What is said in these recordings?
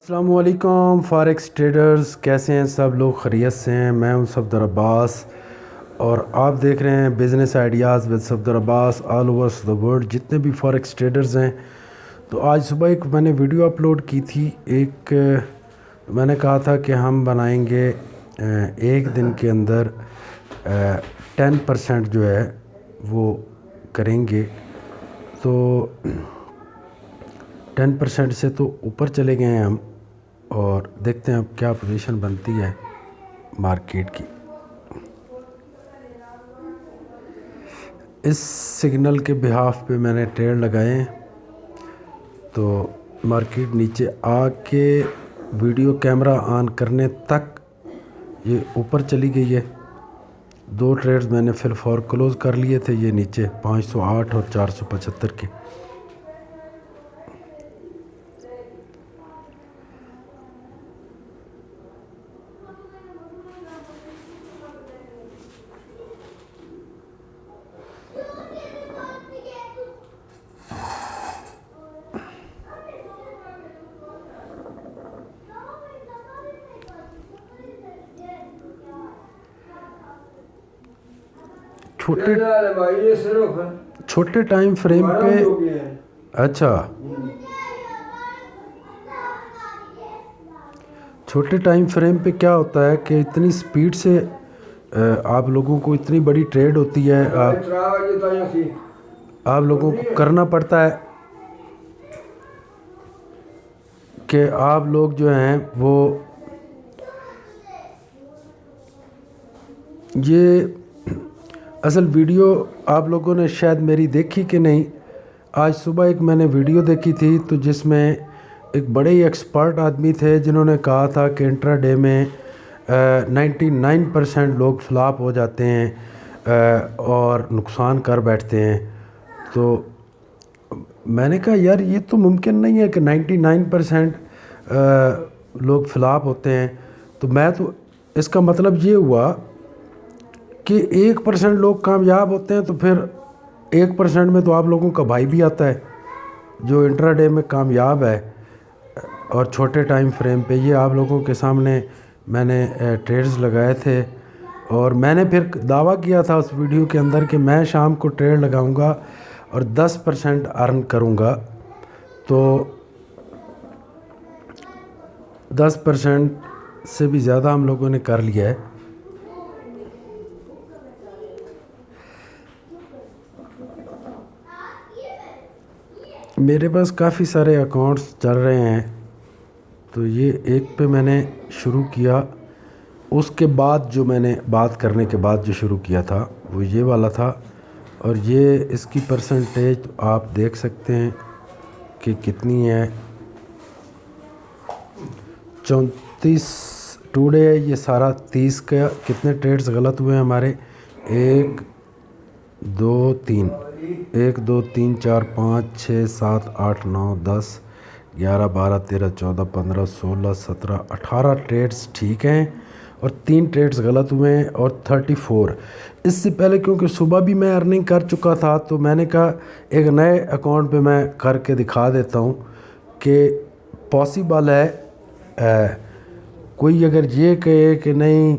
अस्सलामुअलैकुम forex traders, कैसे हैं सब लोग? खैरियत से हैं? मैं हूं सफदर अब्बास और आप देख रहे हैं business ideas with Safdar Abbas all over the world. जितने भी फॉरेक्स ट्रेडर्स हैं, तो आज सुबह एक मैंने वीडियो अपलोड की थी। एक मैंने कहा था कि हम बनाएंगे एक दिन के अंदर 10% जो है वो करेंगे। तो 10% से तो ऊपर चले गए हैं हम, और देखते हैं अब क्या पोजीशन बनती है मार्केट की। इस सिग्नल के बिहाफ पे मैंने ट्रेड लगाए हैं, तो मार्केट नीचे आके वीडियो कैमरा ऑन करने तक ये ऊपर चली गई है। दो ट्रेड्स मैंने फिल फॉर क्लोज़ कर लिए थे, ये नीचे 508 और 475 के। छोटे टाइम फ्रेम पे। अच्छा, छोटे टाइम फ्रेम पे क्या होता है कि इतनी स्पीड से आप लोगों को इतनी बड़ी ट्रेड होती है, आप लोगों को करना पड़ता है कि आप लोग जो हैं वो ये असल वीडियो आप लोगों ने शायद मेरी देखी कि नहीं। आज सुबह एक मैंने वीडियो देखी थी, तो जिसमें एक बड़े ही एक्सपर्ट आदमी थे जिन्होंने कहा था कि इंट्राडे में 99% लोग फ्लॉप हो जाते हैं और नुकसान कर बैठते हैं। तो मैंने कहा यार, ये तो मुमकिन नहीं है कि 99% लोग फ्लॉप होते हैं। तो मैं तो इसका मतलब ये हुआ कि 1% लोग कामयाब होते हैं, तो फिर 1% में तो आप लोगों का भाई भी आता है जो इंट्राडे में कामयाब है और छोटे टाइम फ्रेम पे। ये आप लोगों के सामने मैंने ट्रेड्स लगाए थे, और मैंने फिर दावा किया था उस वीडियो के अंदर कि मैं शाम को ट्रेड लगाऊंगा और 10% अर्न करूंगा। तो 10% से भी ज़्यादा हम लोगों ने कर लिया है। मेरे पास काफ़ी सारे अकाउंट्स चल रहे हैं, तो ये एक पे मैंने शुरू किया। उसके बाद जो मैंने बात करने के बाद जो शुरू किया था वो ये वाला था, और ये इसकी परसेंटेज तो आप देख सकते हैं कि कितनी है। 34 टुडे है ये सारा। 30 का कितने ट्रेड्स गलत हुए हैं हमारे? 1 2 3 1 2 3 4 5 6 7 8 9 10 11 12 13 14 15 16 17 18 ट्रेड्स ठीक हैं, और 3 ट्रेड्स गलत हुए हैं, और 34। इससे पहले क्योंकि सुबह भी मैं अर्निंग कर चुका था, तो मैंने कहा एक नए अकाउंट पे मैं करके दिखा देता हूँ कि पॉसिबल है। कोई अगर ये कहे कि नहीं,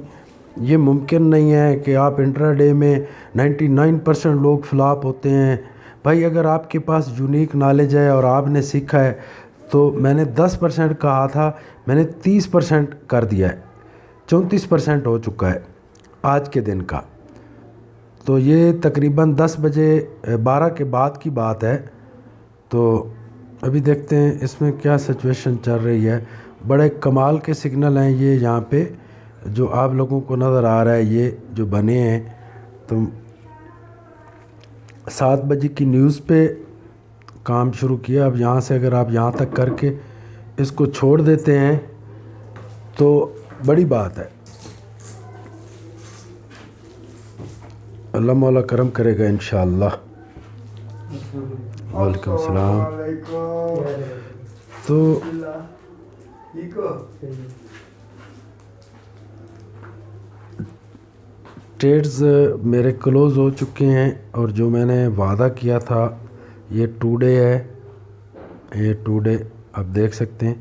ये मुमकिन नहीं है कि आप इंट्राडे में 99% लोग फ्लॉप होते हैं। भाई, अगर आपके पास यूनिक नॉलेज है और आपने सीखा है, तो मैंने 10% कहा था, मैंने 30% कर दिया है। 34% हो चुका है आज के दिन का। तो ये तकरीबन 10 बजे 12 के बाद की बात है। तो अभी देखते हैं इसमें क्या सिचुएशन चल रही है। बड़े कमाल के सिग्नल हैं ये यहाँ पे जो आप लोगों को नज़र आ रहा है, ये जो बने हैं। तो 7 बजे की न्यूज़ पे काम शुरू किया। अब यहाँ से अगर आप यहाँ तक करके इसको छोड़ देते हैं तो बड़ी बात है। अल्लाह मौला करम करेगा इंशाअल्लाह। वालेकुम सलाम। तो ट्रेड्स मेरे क्लोज़ हो चुके हैं, और जो मैंने वादा किया था ये टुडे है, ये टुडे आप देख सकते हैं।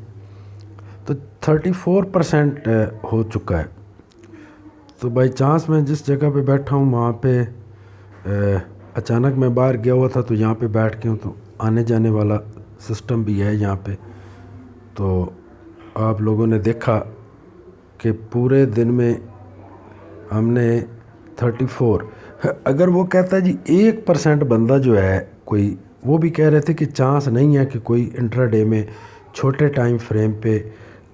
तो 34% हो चुका है। तो बाई चांस मैं जिस जगह पे बैठा हूँ वहाँ पे अचानक मैं बाहर गया हुआ था तो यहाँ पे बैठ के हूँ, तो आने जाने वाला सिस्टम भी है यहाँ पे। तो आप लोगों ने देखा कि पूरे दिन में हमने 34, अगर वो कहता है जी 1% बंदा जो है कोई, वो भी कह रहे थे कि चांस नहीं है कि कोई इंट्राडे में छोटे टाइम फ्रेम पे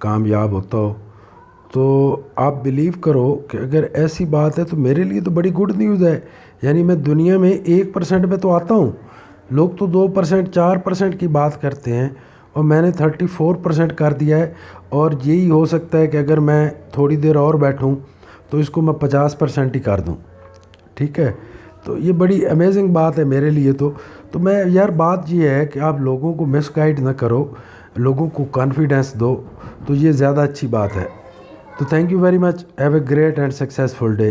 कामयाब होता हो, तो आप बिलीव करो कि अगर ऐसी बात है तो मेरे लिए तो बड़ी गुड न्यूज़ है। यानी मैं दुनिया में 1% में तो आता हूँ, लोग तो 2% 4% की बात करते हैं और मैंने 34% कर दिया है। और यही हो सकता है कि अगर मैं थोड़ी देर और बैठूँ तो इसको मैं 50% ही कर दूँ। ठीक है, तो ये बड़ी अमेजिंग बात है मेरे लिए। तो मैं यार, बात ये है कि आप लोगों को मिसगाइड ना करो, लोगों को कॉन्फिडेंस दो, तो ये ज़्यादा अच्छी बात है। तो thank you very much, have a great and successful day.